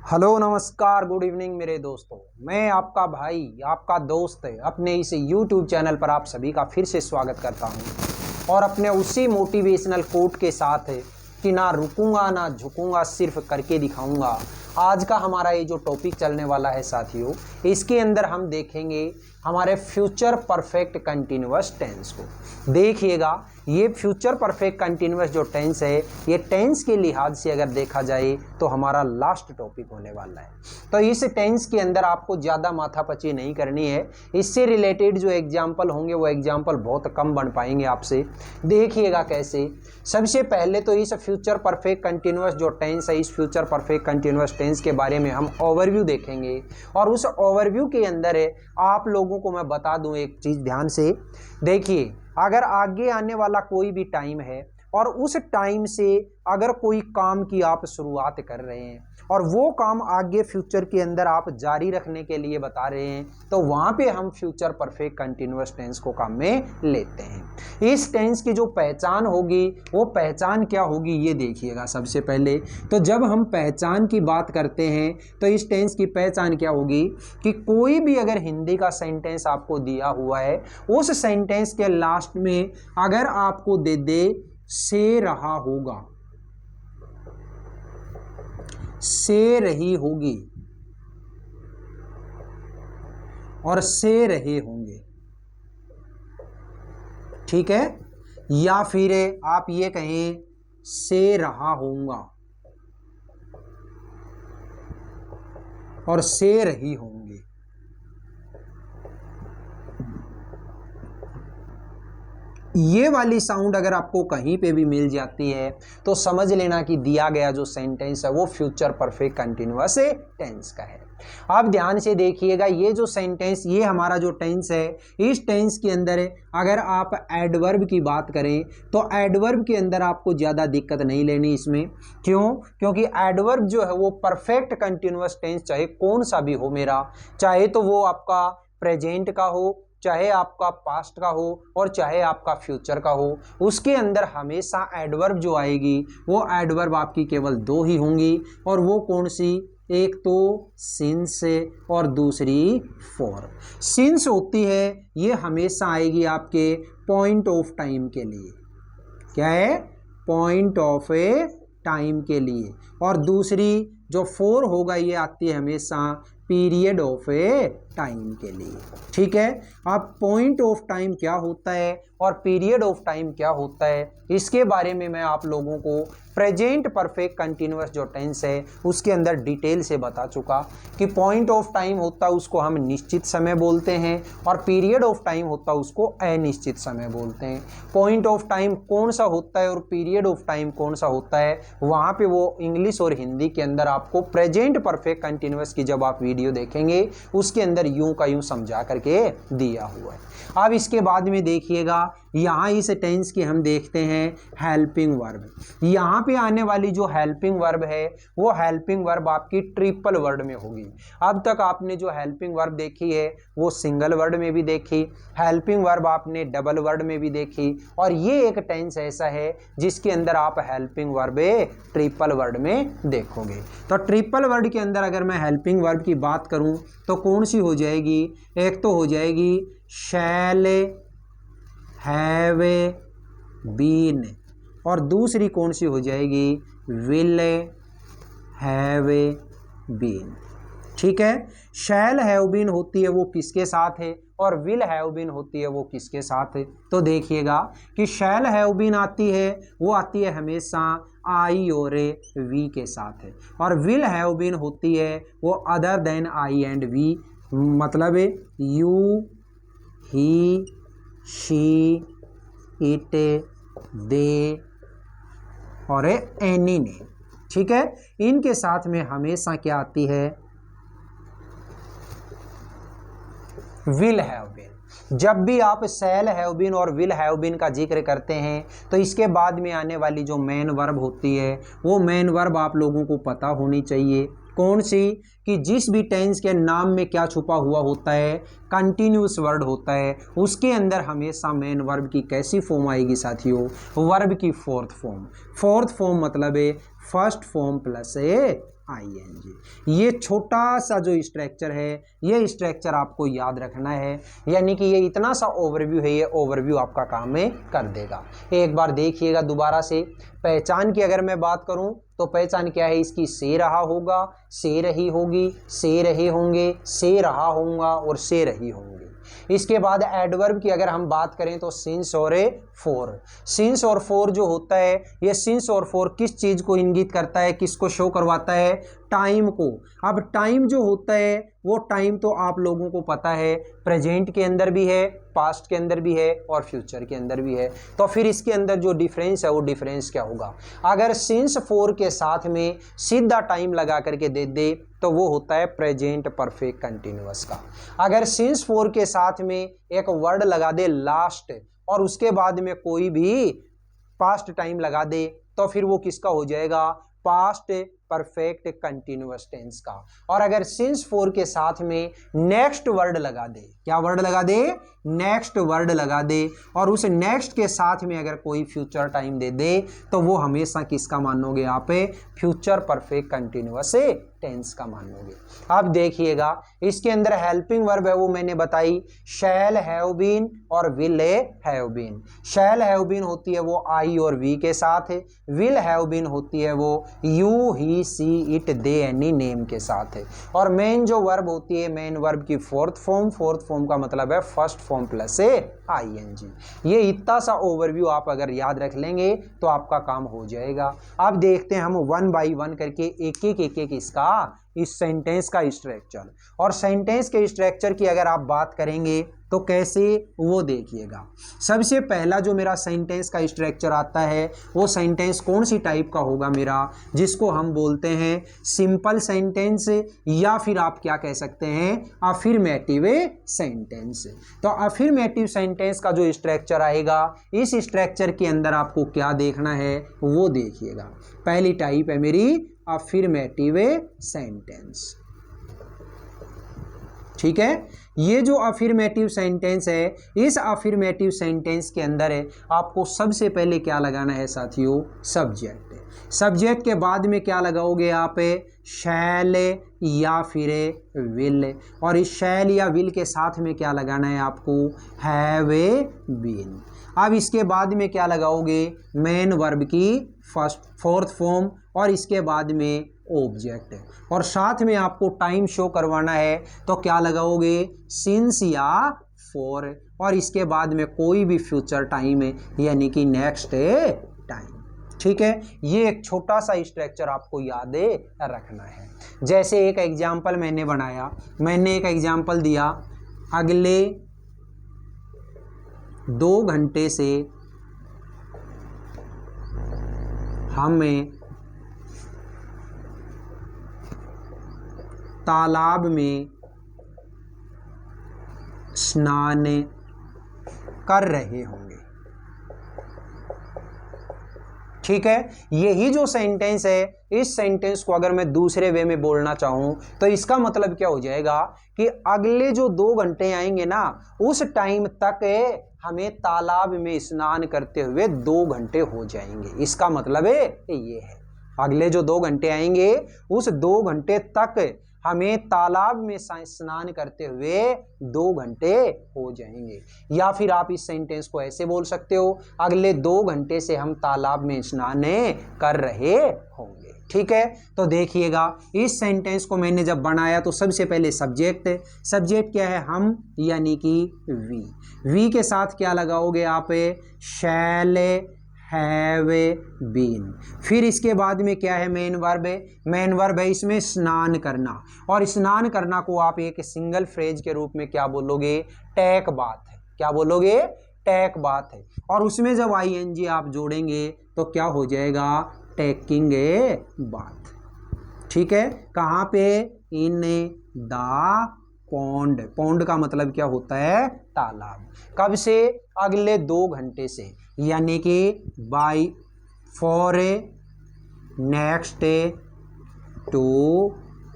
Hello नमस्कार good evening मेरे दोस्तों। मैं आपका भाई आपका दोस्त अपने इस YouTube चैनल पर आप सभी का फिर से स्वागत करता हूं और अपने उसी मोटिवेशनल कोट के साथ कि ना रुकूंगा ना झुकूंगा, सिर्फ करके दिखाऊंगा। आज का हमारा ये जो टॉपिक चलने वाला है साथियों, इसके अंदर हम देखेंगे हमारे फ्यूचर परफेक्ट कंटिन्यूअस टेंस को। देखिएगा, ये फ्यूचर परफेक्ट कंटिन्यूअस जो टेंस है, ये टेंस के लिहाज से अगर देखा जाए तो हमारा लास्ट टॉपिक होने वाला है। तो इस टेंस के अंदर आपको ज़्यादा माथापच्ची नहीं करनी है। इससे रिलेटेड जो एग्जाम्पल होंगे वो एग्जाम्पल बहुत कम बन पाएंगे आपसे। देखिएगा कैसे। सबसे पहले तो इस फ्यूचर परफेक्ट कंटिन्यूअस जो टेंस है, इस फ्यूचर परफेक्ट कंटिन्यूअस टेंस के बारे में हम ओवरव्यू देखेंगे और उस ओवरव्यू के अंदर आप लोगों को मैं बता दूं एक चीज़, ध्यान से देखिए। अगर आगे आने वाला कोई भी टाइम है और उस टाइम से अगर कोई काम की आप शुरुआत कर रहे हैं और वो काम आगे फ्यूचर के अंदर आप जारी रखने के लिए बता रहे हैं, तो वहाँ पे हम फ्यूचर परफेक्ट कंटिन्यूअस टेंस को काम में लेते हैं। इस टेंस की जो पहचान होगी वो पहचान क्या होगी, ये देखिएगा। सबसे पहले तो जब हम पहचान की बात करते हैं तो इस टेंस की पहचान क्या होगी कि कोई भी अगर हिंदी का सेंटेंस आपको दिया हुआ है, उस सेंटेंस के लास्ट में अगर आपको दे दे से रहा होगा, से रही होगी और से रहे होंगे, ठीक है। या फिर आप ये कहें से रहा होगा और से रही होंगे। ये वाली साउंड अगर आपको कहीं पे भी मिल जाती है तो समझ लेना कि दिया गया जो सेंटेंस है वो फ्यूचर परफेक्ट कंटिन्यूअस टेंस का है। आप ध्यान से देखिएगा, ये जो सेंटेंस, ये हमारा जो टेंस है, इस टेंस के अंदर अगर आप एडवर्ब की बात करें तो एडवर्ब के अंदर आपको ज़्यादा दिक्कत नहीं लेनी इसमें। क्यों? क्योंकि एडवर्ब जो है वो परफेक्ट कंटिन्यूअस टेंस चाहे कौन सा भी हो मेरा, चाहे तो वो आपका प्रेजेंट का हो, चाहे आपका पास्ट का हो और चाहे आपका फ्यूचर का हो, उसके अंदर हमेशा एडवर्ब जो आएगी वो एडवर्ब आपकी केवल दो ही होंगी। और वो कौन सी? एक तो सिंस और दूसरी फॉर। सिंस होती है ये हमेशा आएगी आपके पॉइंट ऑफ टाइम के लिए। क्या है? पॉइंट ऑफ ए टाइम के लिए। और दूसरी जो फॉर होगा ये आती है हमेशा पीरियड ऑफ ए टाइम के लिए, ठीक है। अब पॉइंट ऑफ टाइम क्या होता है और पीरियड ऑफ टाइम क्या होता है, इसके बारे में मैं आप लोगों को प्रेजेंट परफेक्ट कंटिन्यूअस जो टेंस है उसके अंदर डिटेल से बता चुका कि पॉइंट ऑफ टाइम होता है उसको हम निश्चित समय बोलते हैं और पीरियड ऑफ टाइम होता है उसको अनिश्चित समय बोलते हैं। पॉइंट ऑफ टाइम कौन सा होता है और पीरियड ऑफ टाइम कौन सा होता है, वहाँ पे वो इंग्लिश और हिंदी के अंदर आपको प्रेजेंट परफेक्ट कंटिन्यूअस की जब आप वीडियो देखेंगे उसके अंदर यूं का यूं समझा करके दिया हुआ है। अब इसके बाद में देखिएगा, यहाँ इस टेंस की हम देखते हैं हेल्पिंग वर्ब। यहाँ पे आने वाली जो हेल्पिंग वर्ब है वो हेल्पिंग वर्ब आपकी ट्रिपल वर्ड में होगी। अब तक आपने जो हेल्पिंग वर्ब देखी है वो सिंगल वर्ड में भी देखी, हेल्पिंग वर्ब आपने डबल वर्ड में भी देखी, और ये एक टेंस ऐसा है जिसके अंदर आप हेल्पिंग वर्ब ट्रिपल वर्ड में देखोगे। तो ट्रिपल वर्ड के अंदर अगर मैं हेल्पिंग वर्ब की बात करूं तो कौन सी हो जाएगी? एक तो हो जाएगी शैल हैव बीन, और दूसरी कौन सी हो जाएगी? विल हैव बीन, ठीक है। शैल हैव बीन होती है वो किसके साथ है और विल हैव बीन होती है वो किसके साथ है? तो देखिएगा कि शैल हैव बीन आती है वो आती है हमेशा आई और वी के साथ है, और विल हैव बीन होती है वो other than I and we, मतलब you, he, she, it, they और एनी ने, ठीक है। इनके साथ में हमेशा क्या आती है? Will have been. जब भी आप शैल हैव बीन और विल हैव बीन का जिक्र करते हैं तो इसके बाद में आने वाली जो मेन वर्ब होती है वो मेन वर्ब आप लोगों को पता होनी चाहिए। कौन सी, कि जिस भी टेंस के नाम में क्या छुपा हुआ होता है, कंटिन्यूस वर्ड होता है, उसके अंदर हमेशा मेन वर्ब की कैसी फॉर्म आएगी साथियों, वर्ब की फोर्थ फॉर्म। फोर्थ फॉर्म मतलब है फर्स्ट फॉर्म प्लस आईएनजी। ये छोटा सा जो स्ट्रक्चर है, ये स्ट्रक्चर आपको याद रखना है, यानी कि ये इतना सा ओवरव्यू है, ये ओवरव्यू आपका काम में कर देगा। एक बार देखिएगा दोबारा से। पहचान की अगर मैं बात करूं तो पहचान क्या है इसकी, से रहा होगा, से रही होगी, से रहे होंगे, से रहा होगा और से रही होंगे। इसके बाद एडवर्ब की अगर हम बात करें तो सिंस और फोर। सिंस और फोर जो होता है, ये सिंस और फोर किस चीज को इंगित करता है, किसको शो करवाता है, टाइम को। अब टाइम जो होता है वो टाइम तो आप लोगों को पता है प्रेजेंट के अंदर भी है, पास्ट के अंदर भी है और फ्यूचर के अंदर भी है। तो फिर इसके अंदर जो डिफरेंस है वो डिफरेंस क्या होगा, अगर सिंस फोर के साथ में सीधा टाइम लगा करके दे दे तो वो होता है प्रेजेंट परफेक्ट कंटिन्यूअस का। अगर सिंस फोर के साथ में एक वर्ड लगा दे लास्ट और उसके बाद में कोई भी पास्ट टाइम लगा दे तो फिर वो किसका हो जाएगा, पास्ट परफेक्ट कंटिन्यूअस टेंस का। और अगर सिंस फोर के साथ में नेक्स्ट वर्ड लगा दे, क्या वर्ड लगा दे, नेक्स्ट वर्ड लगा दे, और उस नेक्स्ट के साथ में अगर कोई फ्यूचर टाइम दे दे तो वो हमेशा किसका मानोगे आप, फ्यूचर परफेक्ट कंटिन्यूअस टेंस का मानोगे। अब देखिएगा इसके अंदर हेल्पिंग वर्ब है वो मैंने बताई, शैल हैव बीन और will have been. Shall have been होती है वो आई और वी के साथ है, विल हैव बीन होती है वो you he see it they any name के साथ है। और मेन जो वर्ब होती है, मेन वर्ब की फोर्थ फॉर्म, फोर्थ फॉर्म का मतलब है फर्स्ट फॉर्म प्लस आईएनजी। ये इतना सा ओवरव्यू आप अगर याद रख लेंगे तो आपका काम हो जाएगा। अब देखते हैं हम वन बाई वन करके एक एक इसका, इस सेंटेंस का स्ट्रक्चर। और सेंटेंस के स्ट्रक्चर की अगर आप बात करेंगे तो कैसे, वो देखिएगा। सबसे पहला जो मेरा सेंटेंस का स्ट्रक्चर आता है वो सेंटेंस कौन सी टाइप का होगा मेरा, जिसको हम बोलते हैं सिंपल सेंटेंस, या फिर आप क्या कह सकते हैं, अफर्मेटिव सेंटेंस। तो अफर्मेटिव सेंटेंस का जो स्ट्रक्चर आएगा, इस स्ट्रक्चर के अंदर आपको क्या देखना है वो देखिएगा। पहली टाइप है मेरी अफर्मेटिव सेंटेंस, ठीक है। ये जो अफर्मेटिव सेंटेंस है, इस अफर्मेटिव सेंटेंस के अंदर है आपको सबसे पहले क्या लगाना है साथियों, सब्जेक्ट। सब्जेक्ट के बाद में क्या लगाओगे आप, शैल या फिर विल, और इस शैल या विल के साथ में क्या लगाना है आपको, हैव बीन। अब इसके बाद में क्या लगाओगे, मेन वर्ब की फोर्थ फॉर्म, और इसके बाद में ऑब्जेक्ट, और साथ में आपको टाइम शो करवाना है तो क्या लगाओगे, सिंस या फॉर, और इसके बाद में कोई भी फ्यूचर टाइम है यानी कि नेक्स्ट टाइम, ठीक है। ये एक छोटा सा स्ट्रक्चर आपको याद रखना है। जैसे एक एग्जाम्पल मैंने बनाया, मैंने एक एग्जाम्पल दिया, अगले 2 घंटे से हमें तालाब में स्नान कर रहे होंगे, ठीक है। यही जो सेंटेंस है, इस सेंटेंस को अगर मैं दूसरे वे में बोलना चाहूं तो इसका मतलब क्या हो जाएगा कि अगले जो 2 घंटे आएंगे ना, उस टाइम तक हमें तालाब में स्नान करते हुए 2 घंटे हो जाएंगे। इसका मतलब है ये है, अगले जो 2 घंटे आएंगे उस 2 घंटे तक हमें तालाब में स्नान करते हुए 2 घंटे हो जाएंगे। या फिर आप इस सेंटेंस को ऐसे बोल सकते हो, अगले 2 घंटे से हम तालाब में स्नान कर रहे होंगे, ठीक है। तो देखिएगा इस सेंटेंस को मैंने जब बनाया तो सबसे पहले सब्जेक्ट, सब्जेक्ट क्या है, हम यानी कि वी के साथ क्या लगाओगे आप, शैल हैव बीन। फिर इसके बाद में क्या है, मेन वर्ब है, मेन वर्ब है इसमें स्नान करना, और स्नान करना को आप एक सिंगल फ्रेज के रूप में क्या बोलोगे, टेक बाथ है। क्या बोलोगे, टेक बाथ है। और उसमें जब आईएनजी आप जोड़ेंगे तो क्या हो जाएगा, टेकिंग ए बाथ, ठीक है। कहाँ पे, इन द पॉन्ड। पॉन्ड का मतलब क्या होता है, तालाब। कब से, अगले 2 घंटे से, यानी कि बाय फॉर नेक्स्ट 2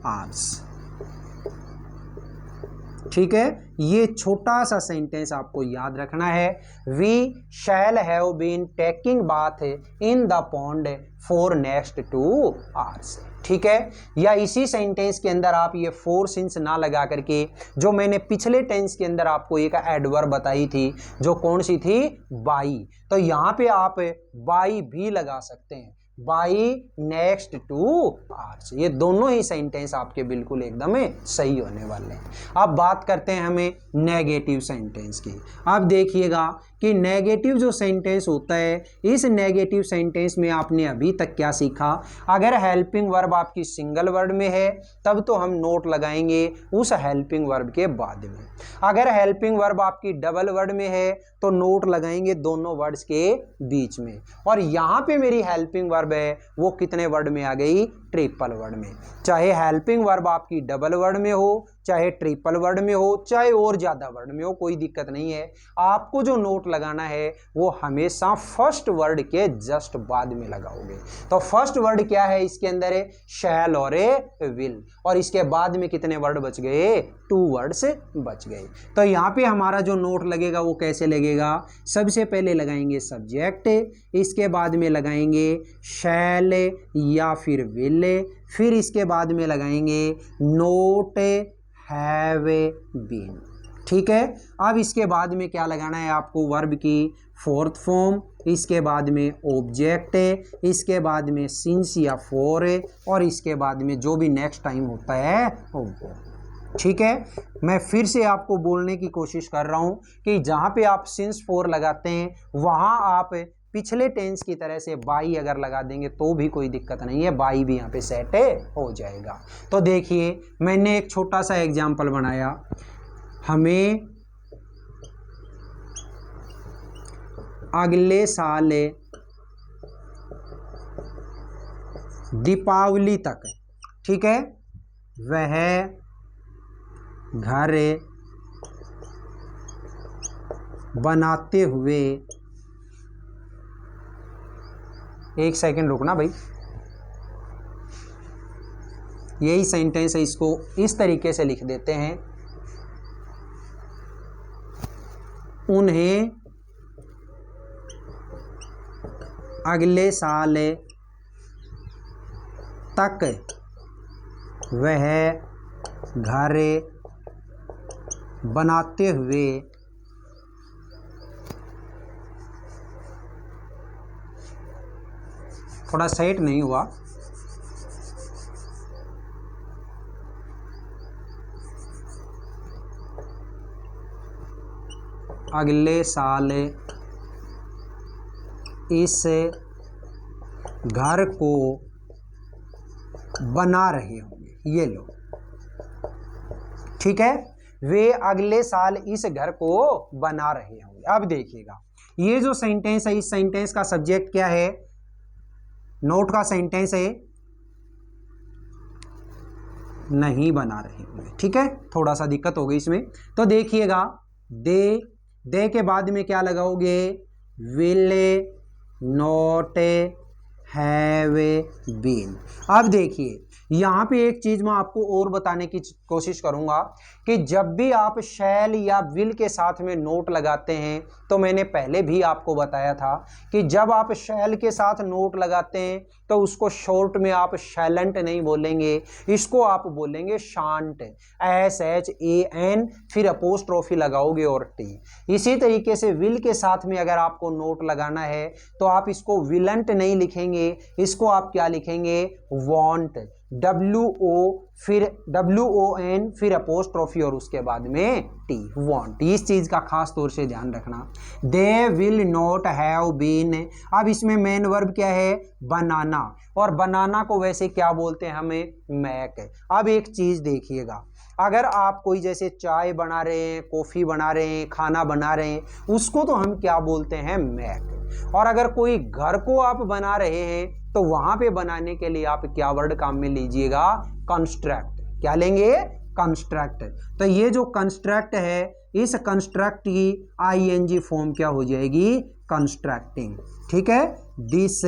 आवर्स। ठीक है, ये छोटा सा सेंटेंस आपको याद रखना है। We shall have been taking bath in the pond for next 2 hours. ठीक है, या इसी सेंटेंस के अंदर आप ये फोर सिंस ना लगा करके जो मैंने पिछले टेंस के अंदर आपको एक एडवर्ब बताई थी, जो कौन सी थी, बाई, तो यहाँ पे आप बाई भी लगा सकते हैं, बाई नेक्स्ट 2 आवर्स। ये दोनों ही सेंटेंस आपके बिल्कुल एकदम सही होने वाले हैं। अब बात करते हैं हमें नेगेटिव सेंटेंस की। अब देखिएगा कि नेगेटिव जो सेंटेंस होता है, इस नेगेटिव सेंटेंस में आपने अभी तक क्या सीखा, अगर हेल्पिंग वर्ब आपकी सिंगल वर्ड में है तब तो हम नोट लगाएंगे उस हेल्पिंग वर्ब के बाद में। अगर हेल्पिंग वर्ब आपकी डबल वर्ड में है तो नोट लगाएंगे दोनों वर्ड्स के बीच में। और यहाँ पे मेरी हेल्पिंग वर्ब है वो कितने वर्ड में आ गई, ट्रिपल वर्ड में। चाहे हेल्पिंग वर्ब आपकी डबल वर्ड में हो, चाहे ट्रिपल वर्ड में हो, चाहे और ज्यादा वर्ड में हो, कोई दिक्कत नहीं है। आपको जो नोट लगाना है वो हमेशा फर्स्ट वर्ड के जस्ट बाद में लगाओगे। तो फर्स्ट वर्ड क्या है इसके अंदर है, शैल और विल, और इसके बाद में कितने वर्ड बच गए, 2 वर्ड्स बच गए। तो यहाँ पे हमारा जो नोट लगेगा वो कैसे लगेगा, सबसे पहले लगाएंगे सब्जेक्ट, इसके बाद में लगाएंगे शैल या फिर विल, फिर इसके बाद में लगाएंगे नोट हैव बीन। ठीक है, अब इसके बाद में क्या लगाना है आपको, वर्ब की फोर्थ फॉर्म, इसके बाद में ऑब्जेक्ट, इसके बाद में सिंस या फॉर, और इसके बाद में जो भी नेक्स्ट टाइम होता है वो। ठीक है, मैं फिर से आपको बोलने की कोशिश कर रहा हूं कि जहां पे आप सिंस फॉर लगाते हैं वहां आप पिछले टेंस की तरह से बाई अगर लगा देंगे तो भी कोई दिक्कत नहीं है, बाई भी यहाँ पे सेट हो जाएगा। तो देखिए मैंने एक छोटा सा एग्जाम्पल बनाया, हमें अगले साल दीपावली तक, ठीक है, वह घर बनाते हुए, एक सेकंड रुकना भाई, यही सेंटेंस है, इसको इस तरीके से लिख देते हैं, उन्हें अगले साल तक वह घर बनाते हुए थोड़ा सेट नहीं हुआ, अगले साल इस घर को बना रहे होंगे, ये लो। ठीक है, वे अगले साल इस घर को बना रहे होंगे। अब देखिएगा ये जो सेंटेंस है, इस सेंटेंस का सब्जेक्ट क्या है, नोट का सेंटेंस है, नहीं बना रहे होंगे। ठीक है, थोड़ा सा दिक्कत हो गई इसमें। तो देखिएगा दे के बाद में क्या लगाओगे, विल नॉट हैव बीन। अब देखिए यहाँ पे एक चीज मैं आपको और बताने की कोशिश करूंगा कि जब भी आप शैल या विल के साथ में नोट लगाते हैं, तो मैंने पहले भी आपको बताया था कि जब आप शैल के साथ नोट लगाते हैं तो उसको शॉर्ट में आप शैलेंट नहीं बोलेंगे, इसको आप बोलेंगे शांट, SHAN, फिर अपोस्ट्रोफी लगाओगे और टी। इसी तरीके से विल के साथ में अगर आपको नोट लगाना है तो आप इसको विलेंट नहीं लिखेंगे, इसको आप क्या लिखेंगे, वॉन्ट, WO फिर WON फिर अपोस्ट्रोफी और उसके बाद में टी, वॉन्ट। इस चीज का खास तौर से ध्यान रखना। They will not have been, अब इसमें मेन वर्ब क्या है, बनाना, और बनाना को वैसे क्या बोलते हैं हमें, मैक। अब एक चीज देखिएगा, अगर आप कोई जैसे चाय बना रहे हैं, कॉफी बना रहे हैं, खाना बना रहे हैं, उसको तो हम क्या बोलते हैं, मैक। और अगर कोई घर को आप बना रहे हैं तो वहां पे बनाने के लिए आप क्या वर्ड काम में लीजिएगा, कंस्ट्रक्ट। क्या लेंगे, कंस्ट्रक्ट। तो ये जो कंस्ट्रक्ट है, इस कंस्ट्रक्ट की ING फॉर्म क्या हो जाएगी, कंस्ट्रक्टिंग। ठीक है, this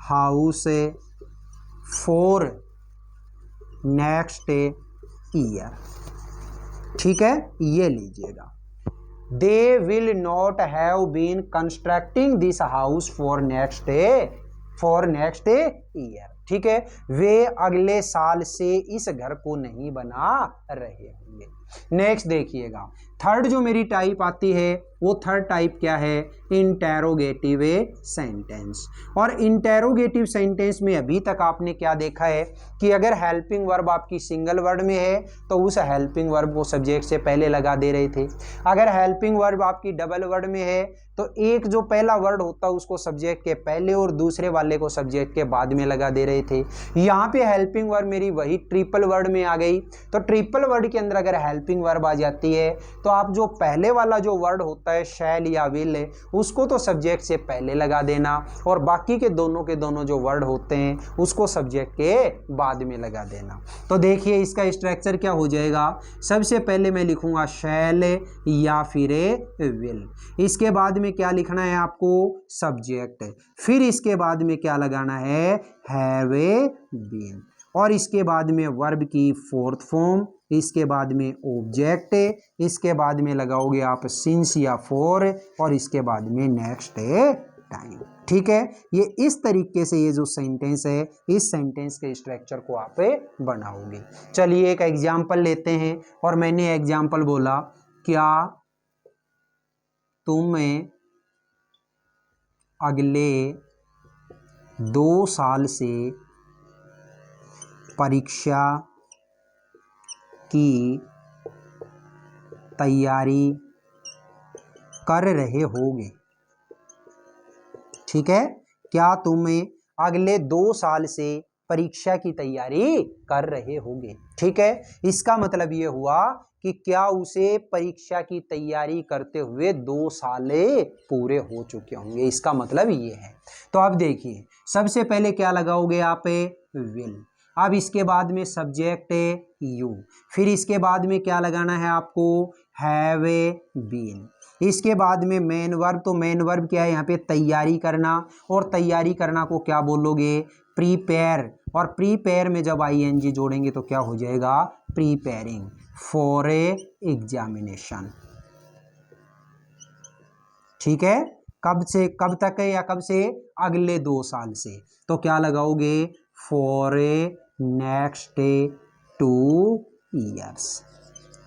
house for next year. ठीक है, ये लीजिएगा। They will not have been constructing this house for next year. ठीक है, वे अगले साल से इस घर को नहीं बना रहे होंगे। नेक्स्ट देखिएगा, थर्ड जो मेरी टाइप आती है वो थर्ड टाइप क्या है, इंटेरोगेटिव सेंटेंस। और इंटेरोगेटिव सेंटेंस में अभी तक आपने क्या देखा है कि अगर हेल्पिंग वर्ब आपकी सिंगल वर्ड में है तो उस हेल्पिंग वर्ब को सब्जेक्ट से पहले लगा दे रहे थे। अगर हेल्पिंग वर्ब आपकी डबल वर्ड में है तो एक जो पहला वर्ड होता है उसको सब्जेक्ट के पहले और दूसरे वाले को सब्जेक्ट के बाद में लगा दे रहे थे। यहाँ पे हेल्पिंग वर्ब मेरी वही ट्रिपल वर्ड में आ गई। तो ट्रिपल वर्ड के अंदर अगर हेल्पिंग वर्ब आ जाती है तो आप जो पहले वाला जो वर्ड होता है शैल या विल उसको तो सब्जेक्ट से पहले लगा देना और बाकी के दोनों जो वर्ड होते हैं उसको सब्जेक्ट के बाद में लगा देना। तो देखिए इसका स्ट्रक्चर क्या हो जाएगा, सबसे पहले मैं लिखूंगा शैल या फिर विल, इसके बाद में क्या लिखना है आपको, सब्जेक्ट, फिर इसके बाद में क्या लगाना है, हैव बीन, और इसके बाद में वर्ब की फोर्थ फॉर्म, इसके बाद में ऑब्जेक्ट, इसके बाद में लगाओगे आप सिंस या फॉर, और इसके बाद में नेक्स्ट टाइम। ठीक है, ये इस तरीके से ये जो सेंटेंस है इस सेंटेंस के स्ट्रक्चर को आप बनाओगे। चलिए एक एग्जाम्पल लेते हैं, और मैंने एग्जाम्पल बोला, क्या तुम अगले 2 साल से परीक्षा की तैयारी कर रहे होगे। ठीक है, क्या तुम अगले 2 साल से परीक्षा की तैयारी कर रहे होगे। ठीक है, इसका मतलब ये हुआ कि क्या उसे परीक्षा की तैयारी करते हुए 2 साल पूरे हो चुके होंगे, इसका मतलब ये है। तो अब देखिए सबसे पहले क्या लगाओगे आप, विल, अब इसके बाद में सब्जेक्ट यू, फिर इसके बाद में क्या लगाना है आपको, हैव बीन, इसके बाद में मेन वर्ब, तो मेन वर्ब क्या है यहाँ पे, तैयारी करना, और तैयारी करना को क्या बोलोगे, प्रीपेयर, और प्रीपेयर में जब आईएनजी जोड़ेंगे तो क्या हो जाएगा, प्रीपेयरिंग फॉर एग्जामिनेशन। ठीक है, कब से कब तक है, या कब से, अगले 2 साल से, तो क्या लगाओगे, फॉर नेक्स्ट 2 ईयर्स।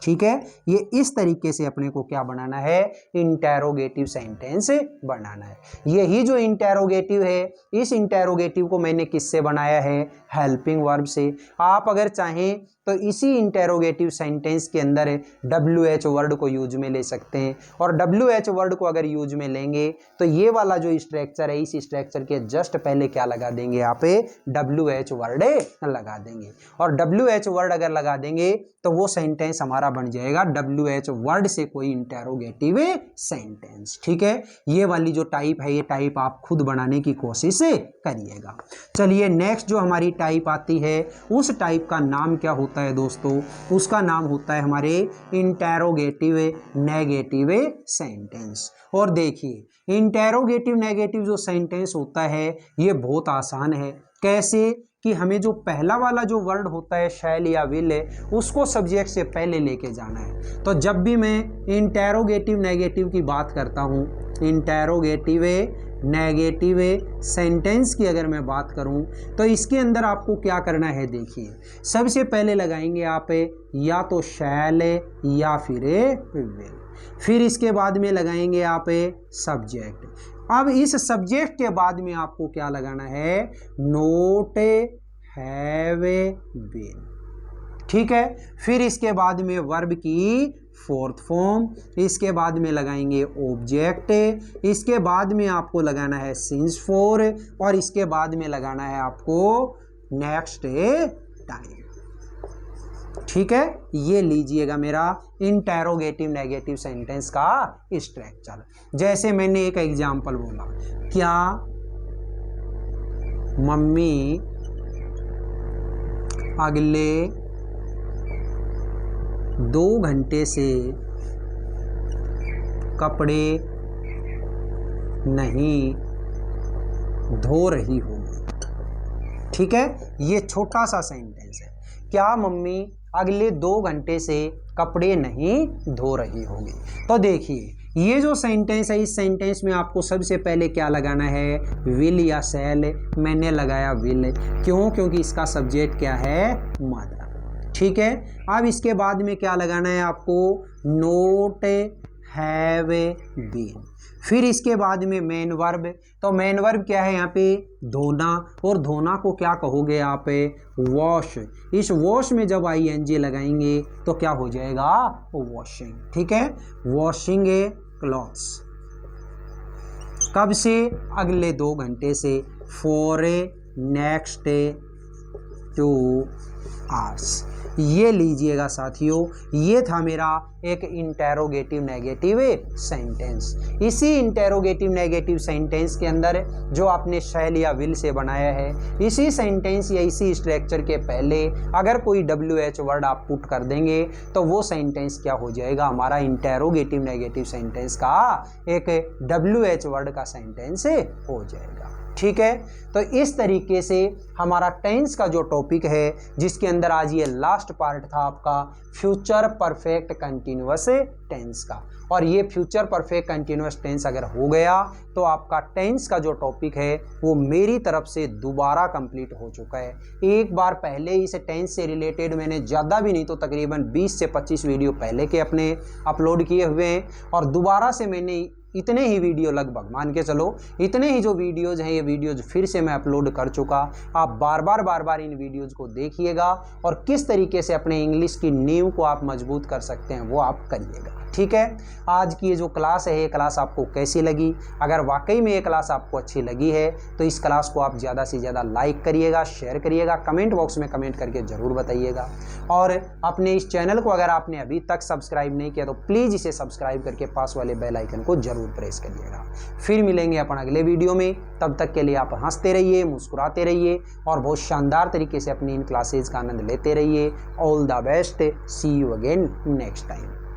ठीक है, ये इस तरीके से अपने को क्या बनाना है, इंटेरोगेटिव सेंटेंस बनाना है। यही जो इंटेरोगेटिव है, इस इंटेरोगेटिव को मैंने किससे बनाया है, हेल्पिंग वर्ब से। आप अगर चाहें तो इसी इंटेरोगेटिव सेंटेंस के अंदर WH वर्ड को यूज में ले सकते हैं, और WH वर्ड को अगर यूज में लेंगे तो ये वाला जो स्ट्रक्चर है, इस स्ट्रक्चर के जस्ट पहले क्या लगा देंगे, यहाँ पे WH वर्ड लगा देंगे, और WH वर्ड अगर लगा देंगे तो वो सेंटेंस हमारा बन जाएगा WH वर्ड से कोई इंटेरोगेटिव सेंटेंस। ठीक है, ये वाली जो टाइप है ये टाइप आप खुद बनाने की कोशिश करिएगा। चलिए नेक्स्ट जो हमारी टाइप आती है उस टाइप का नाम क्या होता है दोस्तों, उसका नाम होता है हमारे इंटेरोगेटिव नेगेटिव सेंटेंस। और देखिए इंटेरोगेटिव नेगेटिव जो सेंटेंस होता है ये बहुत आसान है। कैसे कि हमें जो पहला वाला जो वर्ड होता है शैल या विल उसको सब्जेक्ट से पहले लेके जाना है। तो जब भी मैं इंटेरोगेटिव नेगेटिव की बात करता हूँ, इंटेरोगेटिव नेगेटिव सेंटेंस की अगर मैं बात करूं तो इसके अंदर आपको क्या करना है, देखिए सबसे पहले लगाएंगे आप या तो शैल या फिर विल, फिर इसके बाद में लगाएंगे आप सब्जेक्ट। अब इस सब्जेक्ट के बाद में आपको क्या लगाना है, नोट हैव बीन। ठीक है, फिर इसके बाद में वर्ब की फोर्थ फॉर्म, इसके बाद में लगाएंगे ऑब्जेक्ट, इसके बाद में आपको लगाना है सिंस फॉर, और इसके बाद में लगाना है आपको नेक्स्ट टाइम। ठीक है, ये लीजिएगा मेरा इंटेरोगेटिव नेगेटिव सेंटेंस का स्ट्रक्चर। जैसे मैंने एक एग्जांपल बोला, क्या मम्मी अगले 2 घंटे से कपड़े नहीं धो रही होगी। ठीक है, ये छोटा सा सेंटेंस है। क्या मम्मी अगले 2 घंटे से कपड़े नहीं धो रही होगी। तो देखिए ये जो सेंटेंस है, इस सेंटेंस में आपको सबसे पहले क्या लगाना है, विल या शैल। मैंने लगाया विल, क्यों? क्योंकि इसका सब्जेक्ट क्या है, मदर। ठीक है, अब इसके बाद में क्या लगाना है आपको, नोट हैव बीन। फिर इसके बाद में मेन वर्ब। तो मेन वर्ब क्या है यहाँ पे, धोना, और धोना को क्या कहोगे आप, वॉश। इस वॉश में जब ING लगाएंगे तो क्या हो जाएगा, वॉशिंग। ठीक है, वॉशिंग क्लॉथ्स। कब से, अगले 2 घंटे से, फॉर नेक्स्ट 2 आवर्स। ये लीजिएगा साथियों, ये था मेरा एक इंटेरोगेटिव नेगेटिव सेंटेंस। इसी इंटेरोगेटिव नेगेटिव सेंटेंस के अंदर जो आपने शैल या विल से बनाया है, इसी सेंटेंस या इसी स्ट्रक्चर के पहले अगर कोई WH वर्ड आप पुट कर देंगे तो वो सेंटेंस क्या हो जाएगा, हमारा इंटेरोगेटिव नेगेटिव सेंटेंस का एक WH वर्ड का सेंटेंस हो जाएगा। ठीक है, तो इस तरीके से हमारा टेंस का जो टॉपिक है, जिसके अंदर आज ये लास्ट पार्ट था आपका फ्यूचर परफेक्ट कंटिन्यूअस टेंस का। और ये फ्यूचर परफेक्ट कंटिन्यूअस टेंस अगर हो गया तो आपका टेंस का जो टॉपिक है वो मेरी तरफ से दोबारा कंप्लीट हो चुका है। एक बार पहले इस टेंस से रिलेटेड मैंने ज़्यादा भी नहीं तो तकरीबन 20 से 25 वीडियो पहले के अपने अपलोड किए हुए हैं, और दोबारा से मैंने इतने ही वीडियो, लगभग मान के चलो इतने ही जो वीडियोज़ हैं, ये वीडियोज़ फिर से मैं अपलोड कर चुका। आप बार बार इन वीडियोज़ को देखिएगा और किस तरीके से अपने इंग्लिश की नींव को आप मजबूत कर सकते हैं वो आप करिएगा। ठीक है, आज की ये जो क्लास है, ये क्लास आपको कैसी लगी? अगर वाकई में ये क्लास आपको अच्छी लगी है तो इस क्लास को आप ज़्यादा से ज़्यादा लाइक करिएगा, शेयर करिएगा, कमेंट बॉक्स में कमेंट करके ज़रूर बताइएगा। और अपने इस चैनल को अगर आपने अभी तक सब्सक्राइब नहीं किया तो प्लीज़ इसे सब्सक्राइब करके पास वाले बेल आइकन को जरूर प्रेस करिएगा। फिर मिलेंगे अपन अगले वीडियो में, तब तक के लिए आप हंसते रहिए, मुस्कुराते रहिए और बहुत शानदार तरीके से अपनी इन क्लासेज का आनंद लेते रहिए। All the best, see you again next time.